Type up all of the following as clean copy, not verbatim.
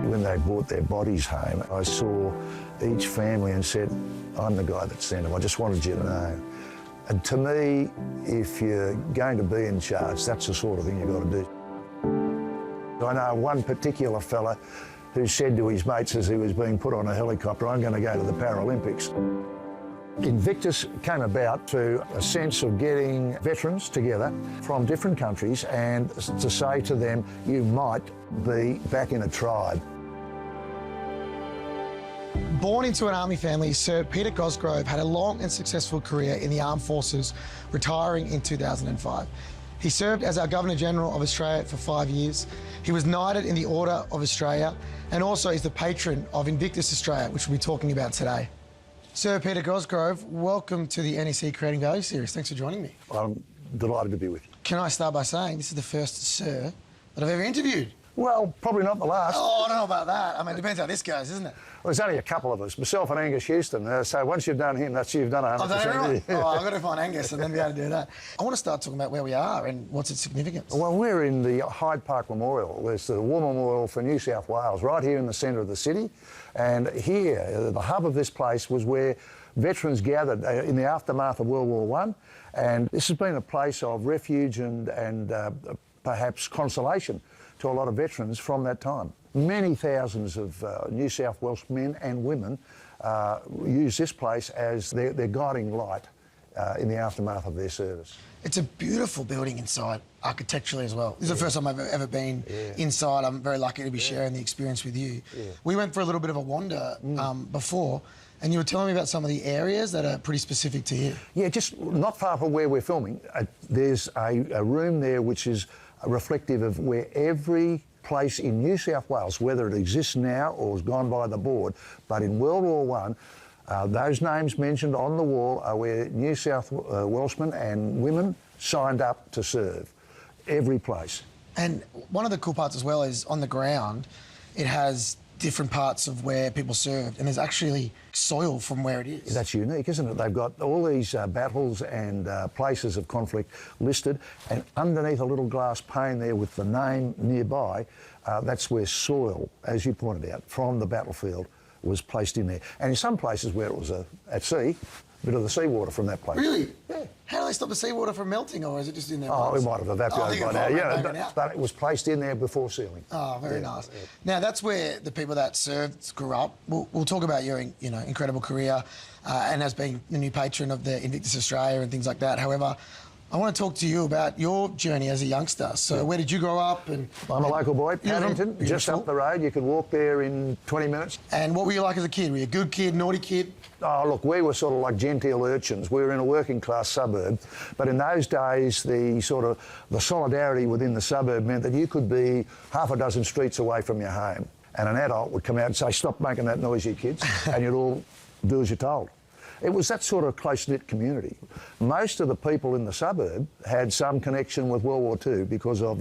when they brought their bodies home, I saw each family and said, I'm the guy that sent them. I just wanted you to know. And to me, if you're going to be in charge, that's the sort of thing you've got to do. I know one particular fella who said to his mates as he was being put on a helicopter, I'm going to go to the Paralympics. Invictus came about through a sense of getting veterans together from different countries and to say to them, you might be back in a tribe. Born into an army family, Sir Peter Cosgrove had a long and successful career in the armed forces, retiring in 2005. He served as our Governor-General of Australia for 5 years. He was knighted in the Order of Australia and also is the patron of Invictus Australia, which we'll be talking about today. Sir Peter Cosgrove, welcome to the NEC Creating Value Series. Thanks for joining me. I'm delighted to be with you. Can I start by saying this is the first Sir that I've ever interviewed? Well, probably not the last. Oh, I don't know about that. I mean, it depends how this goes, isn't it? Well, there's only a couple of us, myself and Angus Houston. So once you've done him, you've done 100%. I've done everyone? Oh, I've got to find Angus and then be able to do that. I want to start talking about where we are and what's its significance. Well, we're in the Hyde Park Memorial. There's the War Memorial for New South Wales, right here in the centre of the city. And here, the hub of this place was where veterans gathered in the aftermath of World War I. And this has been a place of refuge and perhaps consolation to a lot of veterans from that time. Many thousands of New South Wales men and women use this place as their guiding light in the aftermath of their service. It's a beautiful building inside, architecturally as well. This is the first time I've ever been inside. I'm very lucky to be sharing the experience with you. We went for a little bit of a wander before, and you were telling me about some of the areas that are pretty specific to you. Yeah, just not far from where we're filming. There's a room there which is reflective of where every place in New South Wales, whether it exists now or has gone by the board, but in World War I, those names mentioned on the wall are where New South Welshmen and women signed up to serve. Every place. And one of the cool parts as well is on the ground, it has different parts of where people served, and there's actually soil from where it is. That's unique, isn't it? They've got all these battles and places of conflict listed, and underneath a little glass pane there with the name nearby, that's where soil, as you pointed out, from the battlefield was placed in there. And in some places where it was at sea, a bit of the seawater from that place. Really? Yeah. How do they stop the seawater from melting, or is it just in there? Oh, it might have evaporated by now. Yeah, but it was placed in there before sealing. Oh, very nice. Yeah. Now, that's where the people that served grew up. We'll talk about your incredible career and as being the new patron of the Invictus Australia and things like that. However, I want to talk to you about your journey as a youngster. So where did you grow up? And I'm a local boy, Paddington, just up the road. You could walk there in 20 minutes. And what were you like as a kid? Were you a good kid, naughty kid? Oh, look, we were sort of like genteel urchins. We were in a working class suburb. But in those days, the solidarity within the suburb meant that you could be half a dozen streets away from your home. And an adult would come out and say, stop making that noise, you kids. And you'd all do as you're told. It was that sort of close-knit community. Most of the people in the suburb had some connection with World War II because of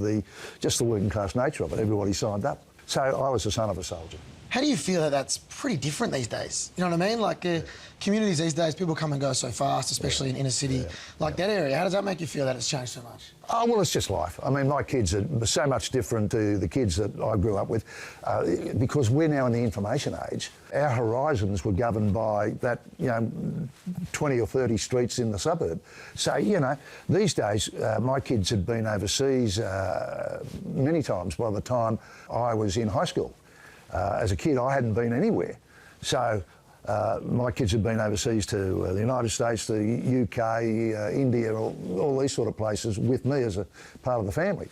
just the working class nature of it. Everybody signed up. So I was the son of a soldier. How do you feel that that's pretty different these days? You know what I mean? Like communities these days, people come and go so fast, especially in inner city. Like that area, how does that make you feel that it's changed so much? Oh, well, it's just life. I mean, my kids are so much different to the kids that I grew up with because we're now in the information age. Our horizons were governed by that, 20 or 30 streets in the suburb. So, these days, my kids had been overseas many times by the time I was in high school. As a kid, I hadn't been anywhere. So my kids had been overseas to the United States, the UK, India, all these sort of places with me as a part of the family.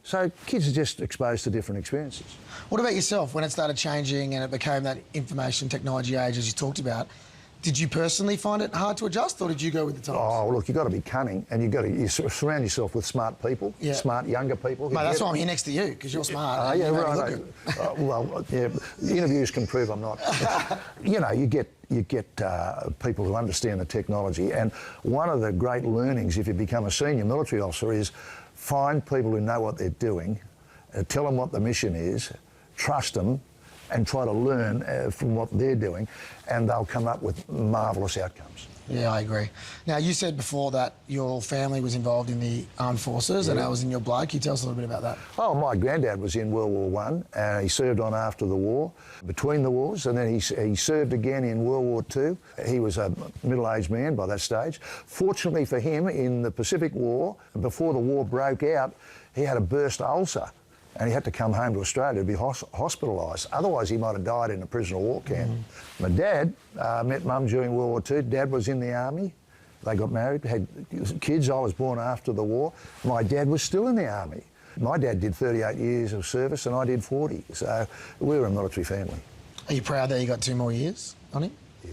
So kids are just exposed to different experiences. What about yourself? When it started changing and it became that information technology age, as you talked about, did you personally find it hard to adjust, or did you go with the times? Oh, look, you've got to be cunning, and you surround yourself with smart people, smart younger people. Mate, that's why I'm here next to you, because you're smart. Yeah, right. Interviews can prove I'm not. You get people who understand the technology, and one of the great learnings if you become a senior military officer is find people who know what they're doing, tell them what the mission is, trust them, and try to learn from what they're doing, and they'll come up with marvellous outcomes. Yeah, I agree. Now, you said before that your family was involved in the armed forces and that was in your blood. Can you tell us a little bit about that? Oh, my granddad was in World War One, and he served on after the war, between the wars, and then he served again in World War Two. He was a middle-aged man by that stage. Fortunately for him, in the Pacific War, before the war broke out, he had a burst ulcer, and he had to come home to Australia to be hospitalised. Otherwise, he might have died in a prisoner of war camp. My dad met Mum during World War II. Dad was in the army. They got married, had kids. I was born after the war. My dad was still in the army. My dad did 38 years of service and I did 40. So we were a military family. Are you proud that you got 2 more years on him? Yeah.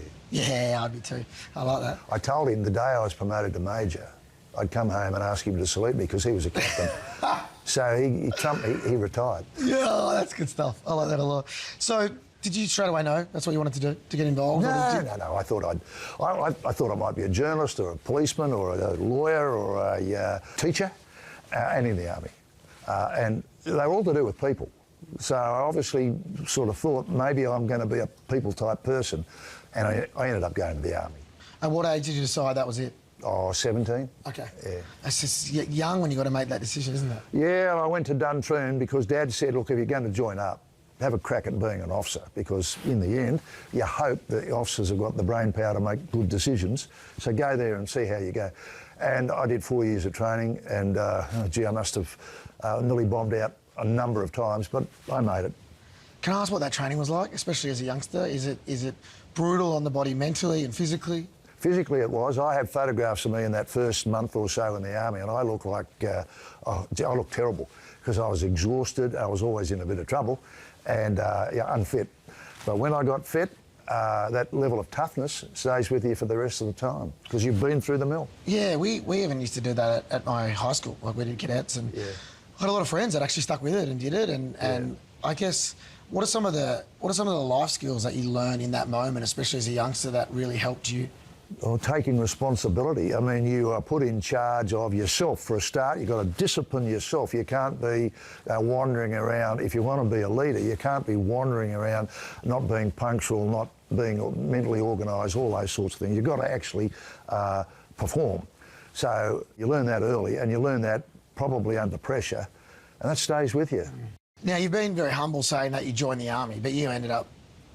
Yeah, I'd be too. I like that. I told him the day I was promoted to major, I'd come home and ask him to salute me because he was a captain. So he trumped me, he retired. Yeah, that's good stuff. I like that a lot. So, did you straight away know that's what you wanted to do, to get involved? No. I thought I thought I might be a journalist or a policeman or a lawyer or a teacher, and in the army. And they were all to do with people. So I obviously sort of thought maybe I'm going to be a people type person, and I ended up going to the army. At what age did you decide that was it? Oh, 17. Okay. Yeah. It's just young when you got to make that decision, isn't it? Yeah, I went to Duntroon because Dad said, look, if you're going to join up, have a crack at being an officer, because in the end, you hope that the officers have got the brain power to make good decisions. So go there and see how you go. And I did 4 years of training, and gee, I must have nearly bombed out a number of times, but I made it. Can I ask what that training was like, especially as a youngster? Is it brutal on the body mentally and physically? Physically it was. I have photographs of me in that first month or so in the army, and I look like, I look terrible because I was exhausted, I was always in a bit of trouble and yeah, unfit. But when I got fit, that level of toughness stays with you for the rest of the time because you've been through the mill. Yeah, we even used to do that at my high school, like we did cadets, and I had a lot of friends that actually stuck with it and did it, and I guess what are some of the life skills that you learn in that moment, especially as a youngster, that really helped you? Or taking responsibility. I mean, you are put in charge of yourself for a start. You've got to discipline yourself. You can't be wandering around. If you want to be a leader, you can't be wandering around, not being punctual, not being mentally organised, all those sorts of things. You've got to actually perform. So you learn that early, and you learn that probably under pressure, and that stays with you. Now, you've been very humble saying that you joined the Army, but you ended up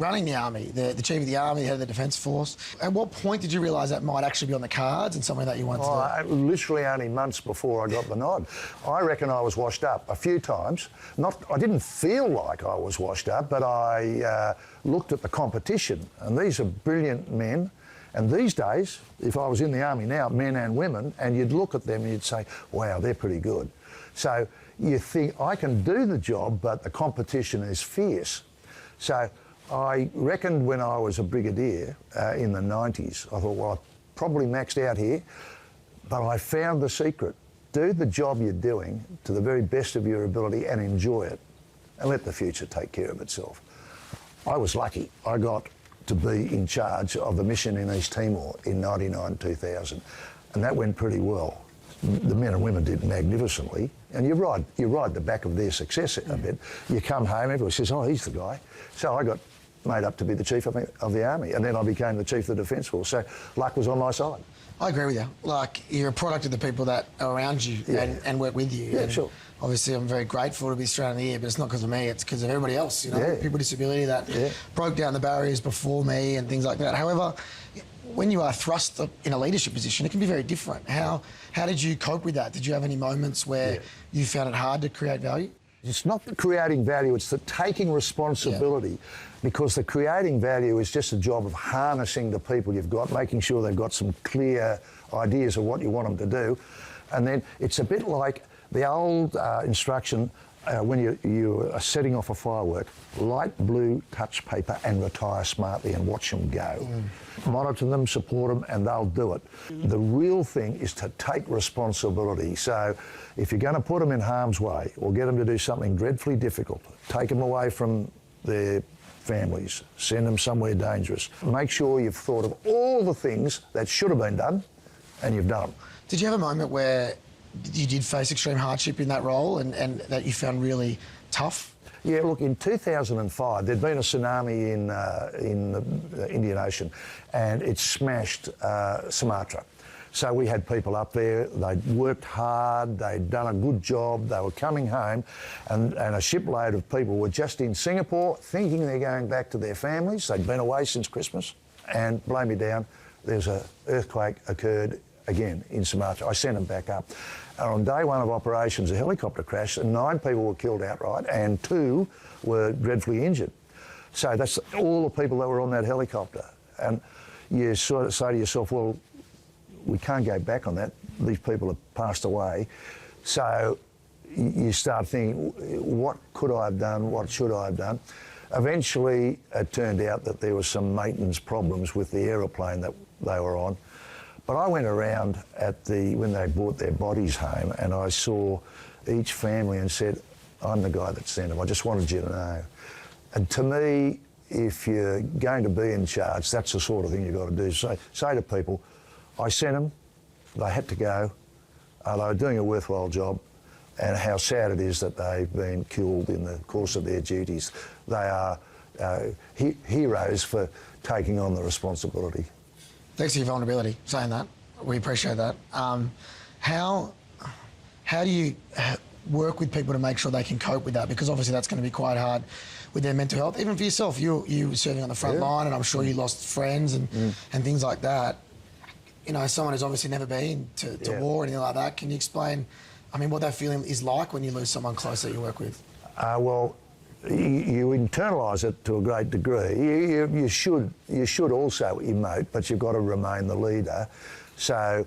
running the Army, the Chief of the Army, the head of the Defence Force. At what point did you realise that might actually be on the cards and something that you wanted to do? Literally only months before I got the nod. I reckon I was washed up a few times. I didn't feel like I was washed up, but I looked at the competition, and these are brilliant men. And these days, if I was in the Army now, men and women, and you'd look at them and you'd say, wow, they're pretty good. So you think, I can do the job, but the competition is fierce. So I reckoned when I was a brigadier in the 90s, I thought, well, I've probably maxed out here, but I found the secret. Do the job you're doing to the very best of your ability and enjoy it, and let the future take care of itself. I was lucky. I got to be in charge of the mission in East Timor in 99-2000, and that went pretty well. The men and women did magnificently, and you ride the back of their success a bit. You come home, everyone says, oh, he's the guy. So I got made up to be the Chief of the Army, and then I became the Chief of the Defence Force, so luck was on my side. I agree with you. Like, you're a product of the people that are around you and work with you. Yeah, and sure. Obviously, I'm very grateful to be Australian of the Year, but it's not because of me, it's because of everybody else, you know, people with disability that broke down the barriers before me and things like that. However, when you are thrust in a leadership position, it can be very different. How did you cope with that? Did you have any moments where you found it hard to create value? It's not the creating value, it's the taking responsibility, because the creating value is just a job of harnessing the people you've got, making sure they've got some clear ideas of what you want them to do. And then it's a bit like the old instruction when you are setting off a firework: light blue touch paper and retire smartly and watch them go. Monitor them, support them, and they'll do it. The real thing is to take responsibility. So if you're going to put them in harm's way or get them to do something dreadfully difficult, take them away from their families, send them somewhere dangerous. Make sure you've thought of all the things that should have been done, and you've done them. Did you have a moment where you did face extreme hardship in that role and that you found really tough? Yeah, look, in 2005, there'd been a tsunami in the Indian Ocean, and it smashed Sumatra. So we had people up there, they'd worked hard, they'd done a good job, they were coming home, and a shipload of people were just in Singapore thinking they're going back to their families. They'd been away since Christmas, and blow me down, there's an earthquake occurred again in Sumatra. I sent them back up. And on day one of operations, a helicopter crashed, and 9 people were killed outright, and 2 were dreadfully injured. So that's all the people that were on that helicopter. And you sort of say to yourself, well, we can't go back on that. These people have passed away. So you start thinking, what could I have done? What should I have done? Eventually, it turned out that there were some maintenance problems with the aeroplane that they were on. But I went around when they brought their bodies home, and I saw each family and said, I'm the guy that sent them. I just wanted you to know. And to me, if you're going to be in charge, that's the sort of thing you've got to do. So, say to people, I sent them, they had to go, they were doing a worthwhile job, and how sad it is that they've been killed in the course of their duties. They are heroes for taking on the responsibility. Thanks for your vulnerability, saying that. We appreciate that. How do you work with people to make sure they can cope with that? Because obviously that's going to be quite hard with their mental health. Even for yourself, you were serving on the front line, and I'm sure you lost friends and things like that. You know, someone who's obviously never been to war or anything like that, can you explain, I mean, what that feeling is like when you lose someone close that you work with? Well, you internalise it to a great degree. You should also emote, but you've got to remain the leader. So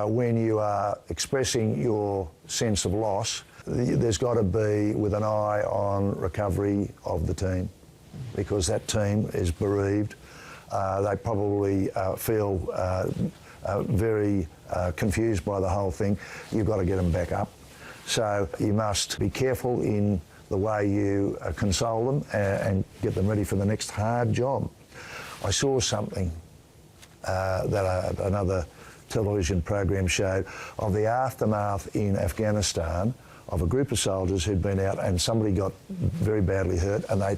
when you are expressing your sense of loss, there's got to be with an eye on recovery of the team, because that team is bereaved. They probably feel very confused by the whole thing. You've got to get them back up. So you must be careful in the way you console them and get them ready for the next hard job. I saw something that another television program showed of the aftermath in Afghanistan of a group of soldiers who'd been out, and somebody got very badly hurt, and they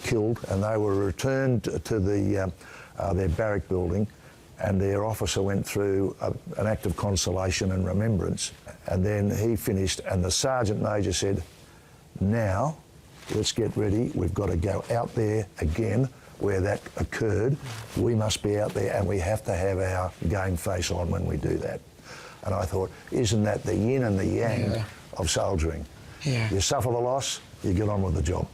killed, and they were returned to their barrack building, and their officer went through an act of consolation and remembrance, and then he finished, and the sergeant major said, now let's get ready, we've got to go out there again where that occurred. We must be out there, and we have to have our game face on when we do that. And I thought, isn't that the yin and the yang of soldiering? Yeah. You suffer the loss, you get on with the job.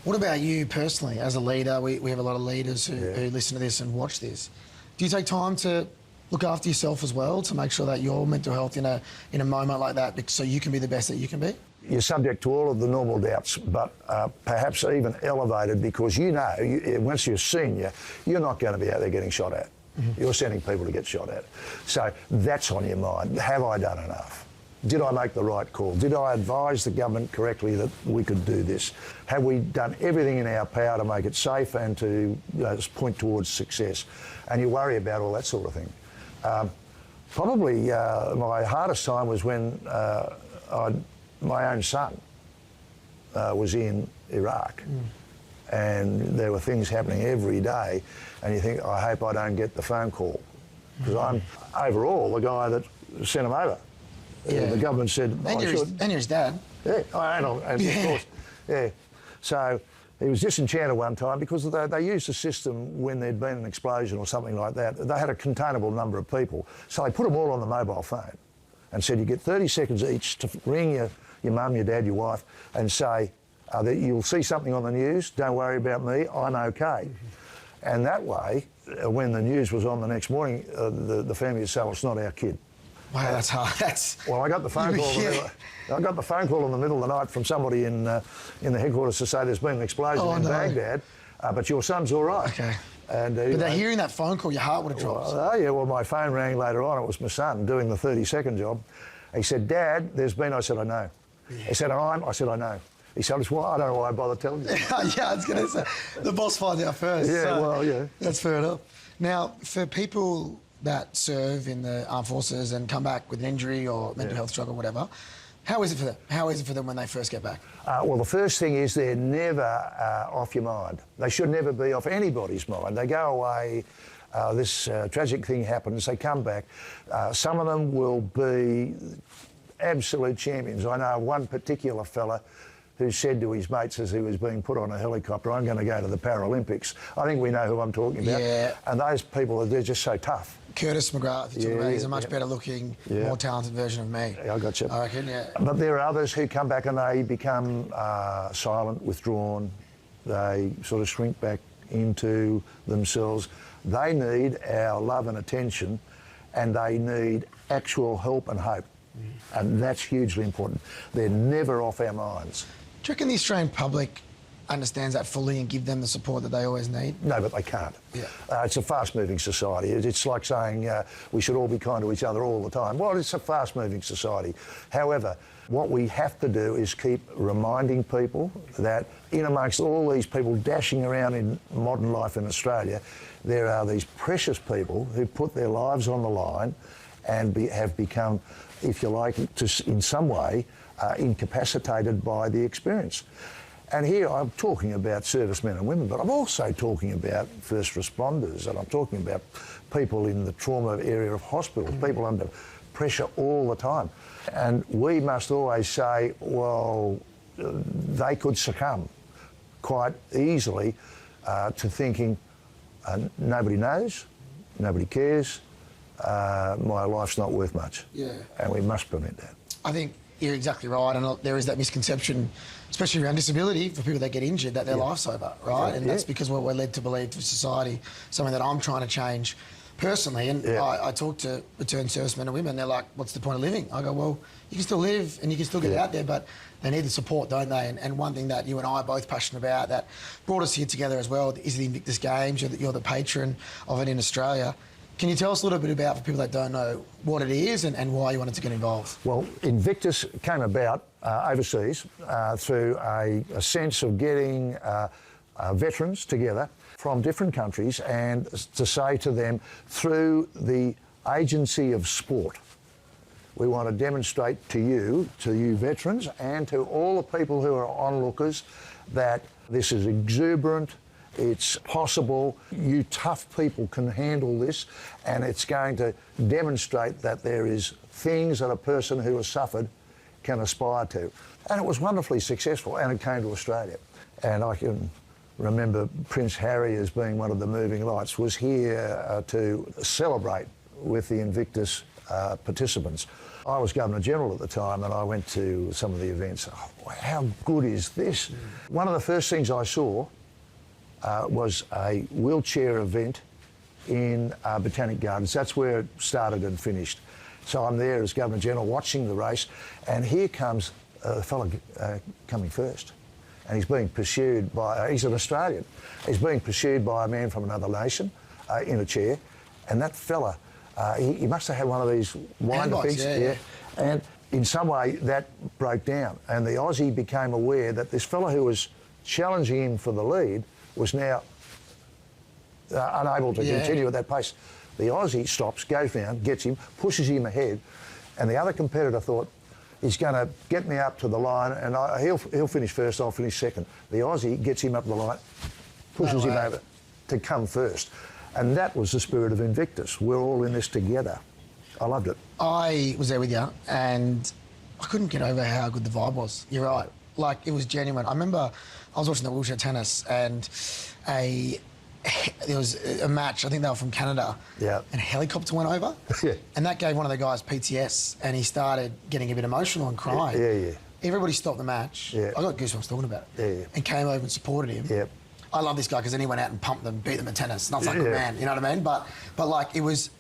What about you personally as a leader? We have a lot of leaders who listen to this and watch this. Do you take time to look after yourself as well, to make sure that your mental health in a moment like that, so you can be the best that you can be? You're subject to all of the normal doubts, but perhaps even elevated, because you know, once you're senior, you're not going to be out there getting shot at. You're sending people to get shot at. So that's on your mind. Have I done enough? Did I make the right call? Did I advise the government correctly that we could do this? Have we done everything in our power to make it safe and to point towards success? And you worry about all that sort of thing. Probably my hardest time was when my own son was in Iraq, and there were things happening every day, and you think, I hope I don't get the phone call, because I'm overall the guy that sent him over. The government said and you're his dad. Yeah, and of course. Yeah. So he was disenchanted one time because they used a system when there'd been an explosion or something like that. They had a containable number of people, so they put them all on the mobile phone and said, you get 30 seconds each to ring your mum, your dad, your wife, and say that you'll see something on the news, don't worry about me, I'm okay. And that way, when the news was on the next morning, the family would say, well, it's not our kid. Wow, that's hard. Well, I got the phone call. I got the phone call in the middle of the night from somebody in the headquarters to say there's been an explosion in Baghdad, but your son's all right. Okay. And, but hearing that phone call, your heart would have dropped. Well, my phone rang later on. It was my son doing the 30-second job. He said, Dad, there's been... I said, I know. Yeah. He said, I said, I know. He said, well, I don't know why I bother telling you. Yeah, I was going to say, the boss finds out first. Yeah, so well, yeah. That's fair enough. Now, for people that serve in the armed forces and come back with an injury or mental health struggle or whatever, How is it for them? How is it for them when they first get back? Well, the first thing is they're never off your mind. They should never be off anybody's mind. They go away, this tragic thing happens, they come back. Some of them will be absolute champions. I know one particular fella who said to his mates as he was being put on a helicopter, I'm going to go to the Paralympics. I think we know who I'm talking about. Yeah. And those people, they're just so tough. Curtis McGrath, if you're talking about, he's a much better looking, more talented version of me. Yeah, I got you. I reckon, yeah. But there are others who come back and they become silent, withdrawn. They sort of shrink back into themselves. They need our love and attention, and they need actual help and hope. And that's hugely important. They're never off our minds. Do you reckon the Australian public understands that fully and give them the support that they always need? No, but they can't. Yeah. It's a fast-moving society. It's like saying we should all be kind to each other all the time. Well, it's a fast-moving society. However, what we have to do is keep reminding people that in amongst all these people dashing around in modern life in Australia, there are these precious people who put their lives on the line and have become, if you like, in some way, incapacitated by the experience. And here I'm talking about servicemen and women, but I'm also talking about first responders, and I'm talking about people in the trauma area of hospitals, people under pressure all the time. And we must always say, well, they could succumb quite easily to thinking, nobody knows, nobody cares, my life's not worth much. Yeah. And we must prevent that. I think you're exactly right, and there is that misconception, especially around disability, for people that get injured, that their life's over, right? And that's because what we're led to believe to society, something that I'm trying to change personally. And I talk to returned servicemen and women, they're like, what's the point of living? I go, well, you can still live and you can still get out there, but they need the support, don't they? And one thing that you and I are both passionate about that brought us here together as well is the Invictus Games. You're the patron of it in Australia. Can you tell us a little bit about, for people that don't know, what it is and why you wanted to get involved? Well, Invictus came about overseas through a sense of getting veterans together from different countries and to say to them, through the agency of sport, we want to demonstrate to you veterans, and to all the people who are onlookers, that this is exuberant, it's possible, you tough people can handle this, and it's going to demonstrate that there is things that a person who has suffered can aspire to. And it was wonderfully successful, and it came to Australia. And I can remember Prince Harry, as being one of the moving lights, was here to celebrate with the Invictus participants. I was Governor-General at the time, and I went to some of the events. Oh, how good is this? One of the first things I saw was a wheelchair event in Botanic Gardens. That's where it started and finished. So I'm there as Governor-General watching the race, and here comes a fellow coming first. And he's being pursued by, he's an Australian, he's being pursued by a man from another nation in a chair. And that fella, he must have had one of these winder things. Yeah. And in some way that broke down. And the Aussie became aware that this fella who was challenging him for the lead was now unable to continue at that pace. The Aussie stops, goes down, gets him, pushes him ahead, and the other competitor thought, he's going to get me up to the line, and he'll finish first, I'll finish second. The Aussie gets him up the line, pushes him over to come first. And that was the spirit of Invictus. We're all in this together. I loved it. I was there with you, and I couldn't get over how good the vibe was. You're right. Like, it was genuine. I remember I was watching the wheelchair tennis, and there was a match, I think they were from Canada, and a helicopter went over, and that gave one of the guys PTS, and he started getting a bit emotional and crying. Everybody stopped the match. I got goosebumps talking about it. And came over and supported him. I love this guy because then he went out and pumped them, beat them at tennis. Not like a man, you know what I mean? But like, it was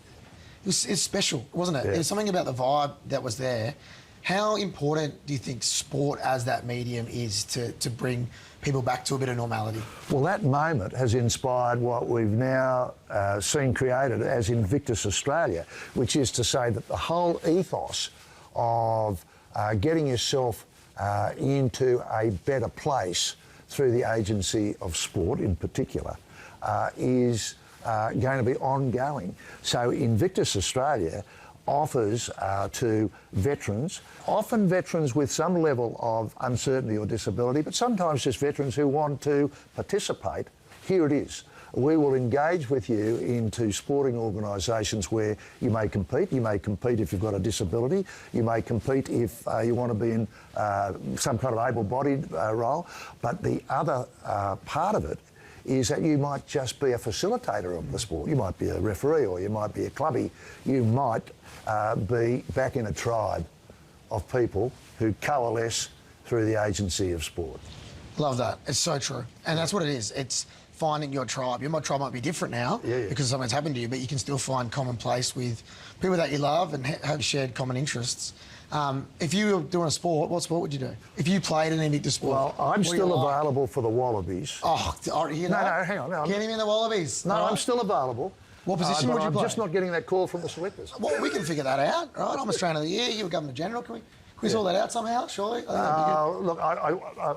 special, wasn't it? There was something about the vibe that was there. How important do you think sport as that medium is to bring people back to a bit of normality? Well, that moment has inspired what we've now seen created as Invictus Australia, which is to say that the whole ethos of getting yourself into a better place through the agency of sport in particular is going to be ongoing. So Invictus Australia, offers to veterans, often veterans with some level of uncertainty or disability, but sometimes just veterans who want to participate. Here it is. We will engage with you into sporting organisations where you may compete. You may compete if you've got a disability. You may compete if you want to be in some kind of able-bodied role. But the other part of it is that you might just be a facilitator of the sport. You might be a referee, or you might be a clubby. You might be back in a tribe of people who coalesce through the agency of sport. Love that. It's so true. And that's what it is. It's finding your tribe. Your tribe might be different now because something's happened to you, but you can still find common place with people that you love and have shared common interests. If you were doing a sport, what sport would you do? If you played an Invictus sport? Well, I'm still available for the Wallabies. Oh, you know? No, hang on. No, get him in the Wallabies. No, I'm still available. What position would you play? I'm just not getting that call from the selectors. Well, we can figure that out, right? I'm Australian of the Year, you're Governor General. Can we sort that out somehow, surely? I think that'd be good. Look,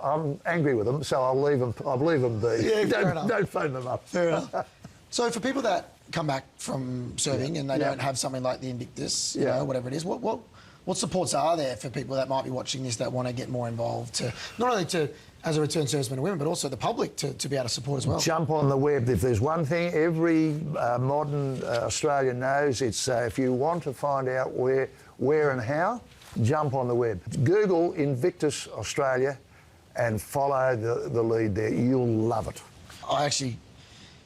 I'm angry with them, so I'll leave them be. Yeah, don't phone them up. Fair enough. So for people that come back from serving and they don't have something like the Invictus, you know, whatever it is, what supports are there for people that might be watching this that want to get more involved, to not only to as a returned serviceman and women, but also the public to be able to support as well? Jump on the web. If there's one thing every modern Australian knows, it's if you want to find out where and how, jump on the web. Google Invictus Australia and follow the lead there. You'll love it. I actually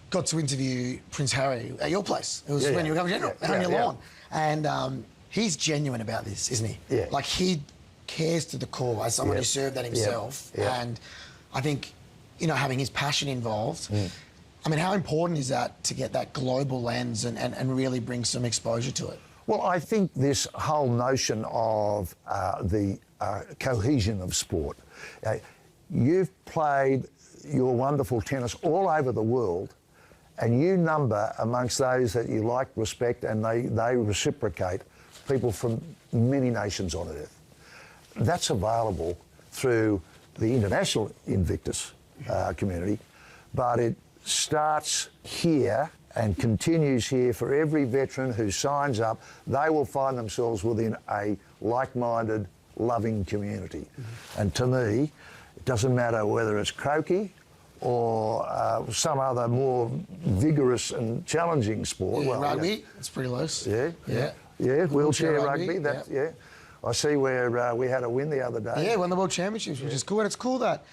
got to interview Prince Harry at your place. It was when you were Governor General, on your lawn. And he's genuine about this, isn't he? Yeah. Like, he cares to the core as someone who served that himself. And I think, you know, having his passion involved, I mean, how important is that to get that global lens and really bring some exposure to it? Well, I think this whole notion of the cohesion of sport. You've played your wonderful tennis all over the world, and you number amongst those that you like, respect, and they reciprocate people from many nations on earth. That's available through the international Invictus community, but it starts here and continues here. For every veteran who signs up, they will find themselves within a like-minded, loving community. And to me, it doesn't matter whether it's croquet or some other more vigorous and challenging sport. Well, rugby, it's pretty loose. Yeah, wheelchair rugby. I see where we had a win the other day. Yeah, won the World Championships, which is cool. And it's cool that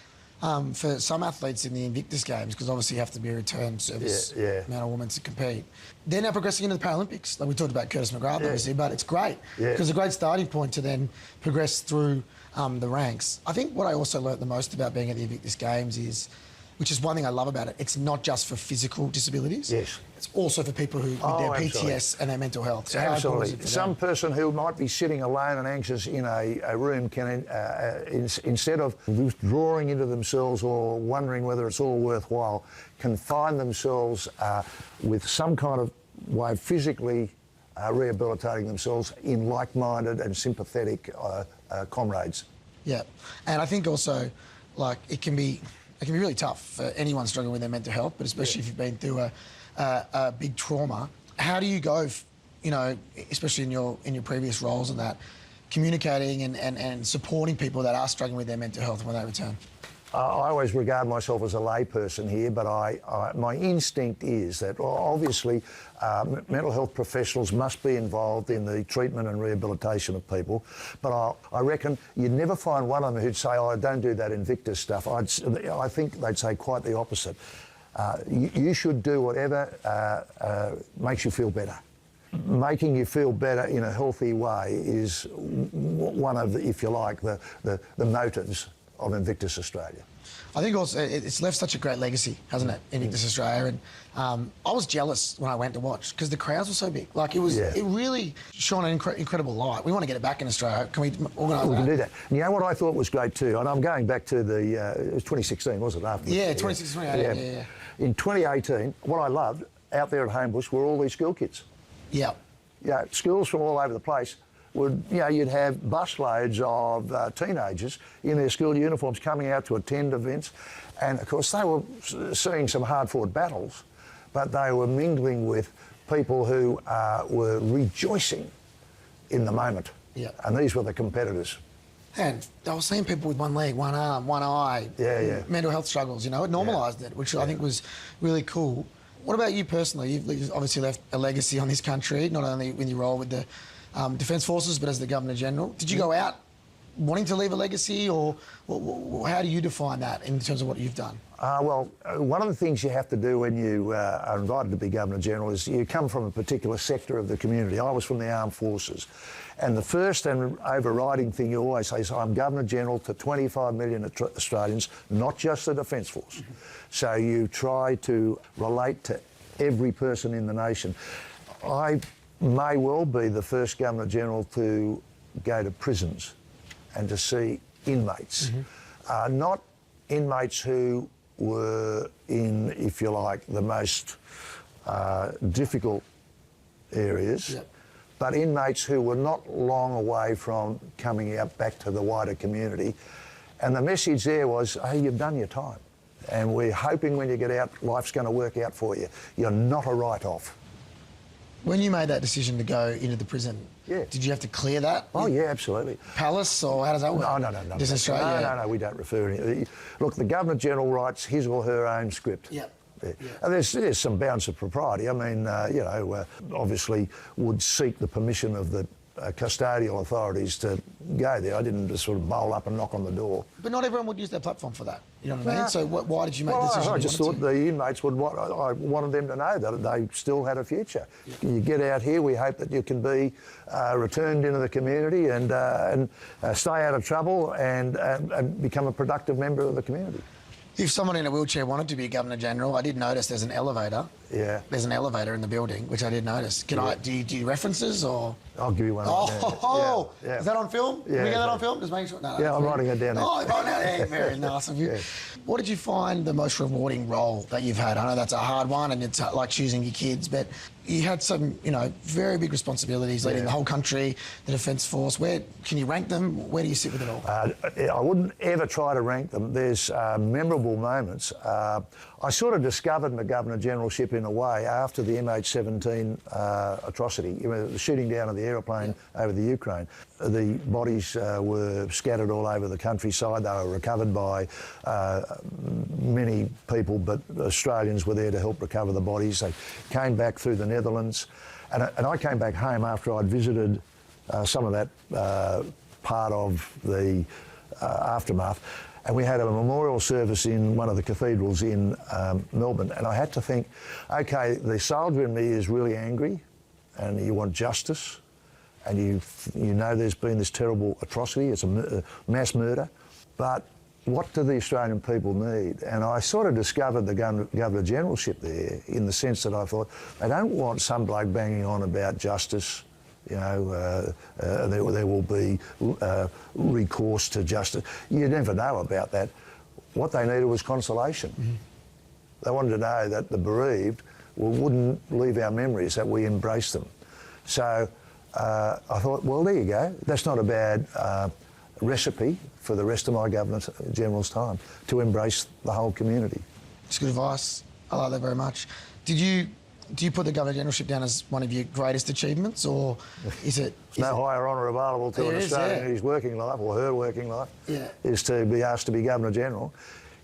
for some athletes in the Invictus Games, because obviously you have to be a returned service man or woman to compete. They're now progressing into the Paralympics. Like we talked about Curtis McGrath, obviously, but it's great because it's a great starting point to then progress through the ranks. I think what I also learnt the most about being at the Invictus Games is, which is one thing I love about it, it's not just for physical disabilities. Yes. It's also for people who with their PTS and their mental health. So absolutely. Some person who might be sitting alone and anxious in a room can, instead of withdrawing into themselves or wondering whether it's all worthwhile, can find themselves with some kind of way of physically rehabilitating themselves in like-minded and sympathetic comrades. Yeah, and I think also, like, it can be really tough for anyone struggling with their mental health, but especially if you've been through a big trauma. How do you go, you know, especially in your previous roles and that, communicating and supporting people that are struggling with their mental health when they return? I always regard myself as a layperson here, but my instinct is that obviously mental health professionals must be involved in the treatment and rehabilitation of people. But I reckon you'd never find one of them who'd say, "Oh, don't do that Invictus stuff." I think they'd say quite the opposite. You should do whatever makes you feel better. Making you feel better in a healthy way is one of, if you like, the motives of Invictus Australia. I think also it's left such a great legacy, hasn't it, Invictus Australia? And I was jealous when I went to watch because the crowds were so big. Like, it was, it really shone an incredible light. We want to get it back in Australia. Can we organise that? We can do that. And you know what I thought was great too, and I'm going back to it was 2016, was it? After 2016, 2018, In 2018, what I loved out there at Homebush were all these school kids. Yeah. Yeah, schools from all over the place. You'd have busloads of teenagers in their school uniforms coming out to attend events, and of course they were seeing some hard-fought battles, but they were mingling with people who were rejoicing in the moment. Yeah. And these were the competitors. And they were seeing people with one leg, one arm, one eye, mental health struggles, you know, it normalised it, which I think was really cool. What about you personally? You've obviously left a legacy on this country, not only in your role with the Defence Forces, but as the Governor-General. Did you go out wanting to leave a legacy, or how do you define that in terms of what you've done? One of the things you have to do when you are invited to be Governor-General is you come from a particular sector of the community. I was from the Armed Forces. And the first and overriding thing you always say is, I'm Governor-General to 25 million Australians, not just the Defence Force. So you try to relate to every person in the nation. I may well be the first Governor-General to go to prisons and to see inmates. Not inmates who were in, if you like, the most difficult areas, but inmates who were not long away from coming out back to the wider community. And the message there was, hey, you've done your time. And we're hoping when you get out, life's going to work out for you. You're not a write-off. When you made that decision to go into the prison, did you have to clear that? Oh, yeah, absolutely. Palace, or how does that work? No. Just Australia? No, we don't refer any. Look, the Governor-General writes his or her own script. Yep. Yeah. And there's some bounds of propriety. I mean, obviously would seek the permission of the custodial authorities to go there. I didn't just sort of bowl up and knock on the door. But not everyone would use their platform for that. You know what I mean? So why did you make the decision? I just thought the inmates would. I wanted them to know that they still had a future. You get out here, we hope that you can be returned into the community and stay out of trouble and become a productive member of the community. If someone in a wheelchair wanted to be a Governor-General, I did notice there's an elevator. Yeah. There's an elevator in the building, which I did notice. Do you references, or? I'll give you one. Is that on film? Yeah. Can we get that on film? Just making sure. No, I'm writing it down. Very nice of you. Yeah. What did you find the most rewarding role that you've had? I know that's a hard one, and it's like choosing your kids, but you had some, very big responsibilities leading the whole country, the Defence Force. Where can you rank them? Where do you sit with it all? I wouldn't ever try to rank them. There's memorable moments. I sort of discovered my Governor-Generalship in a way after the MH17 atrocity, the shooting down of the aeroplane over the Ukraine. The bodies were scattered all over the countryside. They were recovered by many people, but Australians were there to help recover the bodies. They came back through the Netherlands, and I came back home after I'd visited some of that part of the aftermath. And we had a memorial service in one of the cathedrals in Melbourne. And I had to think, OK, the soldier in me is really angry and you want justice, and you know there's been this terrible atrocity, it's a mass murder, but what do the Australian people need? And I sort of discovered the Governor-Generalship there in the sense that I thought, they don't want some bloke banging on about justice. There will be recourse to justice. You never know about that. What they needed was consolation. They wanted to know that the bereaved wouldn't leave our memories, that we embrace them. So I thought, well, there you go. That's not a bad recipe for the rest of my Governor-General's time, to embrace the whole community. It's good advice. I like that very much. Do you put the Governor-Generalship down as one of your greatest achievements, or is it... There's no higher honour available to an Australian in his working life, or her working life, is to be asked to be Governor-General.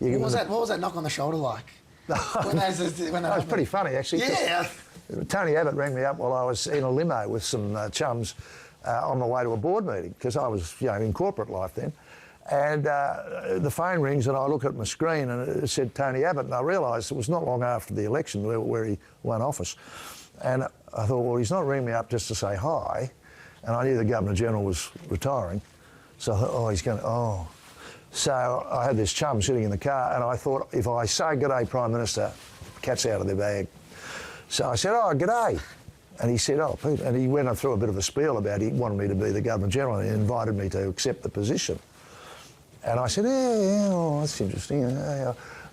What was that knock on the shoulder like? when that was pretty funny, actually. Yeah. Tony Abbott rang me up while I was in a limo with some chums on my way to a board meeting, because I was in corporate life then. And the phone rings and I look at my screen and it said Tony Abbott, and I realised it was not long after the election where he won office. And I thought, well, he's not ringing me up just to say hi. And I knew the Governor-General was retiring. So I thought, he's going to, So I had this chum sitting in the car, and I thought, if I say g'day, Prime Minister, cat's out of their bag. So I said, g'day. And he said, Peter. And he went through a bit of a spiel about he wanted me to be the Governor-General, and he invited me to accept the position. And I said, that's interesting.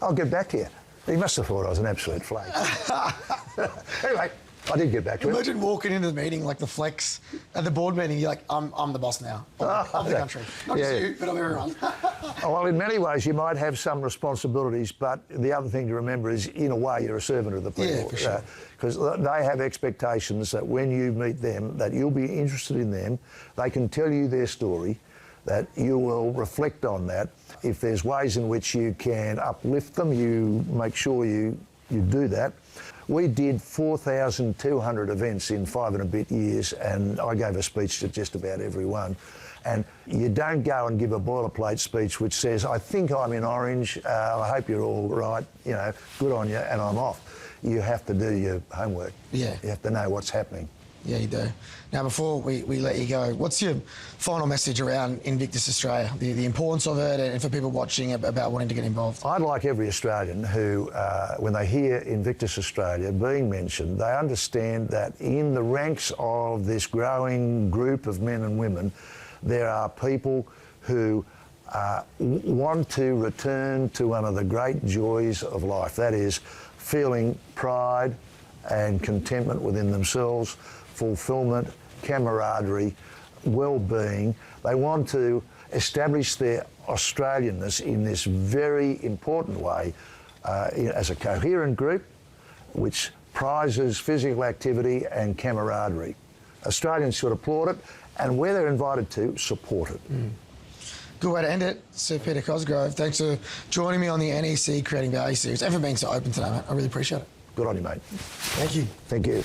I'll get back to you. He must have thought I was an absolute flake. Anyway, I did get back to it. Imagine walking into the meeting like the flex at the board meeting. You're like, I'm the boss now of the country. Not just you, but of everyone. Well, in many ways, you might have some responsibilities, but the other thing to remember is, in a way, you're a servant of the people. Yeah, for sure. Because they have expectations that when you meet them, that you'll be interested in them. They can tell you their story, that you will reflect on that. If there's ways in which you can uplift them, you make sure you do that. We did 4,200 events in 5 and a bit years, and I gave a speech to just about every one. And you don't go and give a boilerplate speech which says, I think I'm in orange, I hope you're all right, you know, good on you, and I'm off. You have to do your homework. Yeah. You have to know what's happening. Yeah, you do. Now, before we let you go, what's your final message around Invictus Australia, the importance of it, and for people watching about wanting to get involved? I'd like every Australian who, when they hear Invictus Australia being mentioned, they understand that in the ranks of this growing group of men and women, there are people who want to return to one of the great joys of life, that is feeling pride and contentment within themselves, fulfilment, camaraderie, well-being. They want to establish their Australianness in this very important way as a coherent group which prizes physical activity and camaraderie. Australians should applaud it, and where they're invited to, support it. Good way to end it. Sir Peter Cosgrove, thanks for joining me on the NEC Creating Value Series and for being so open today, mate. I really appreciate it. Good on you, mate. Thank you. Thank you.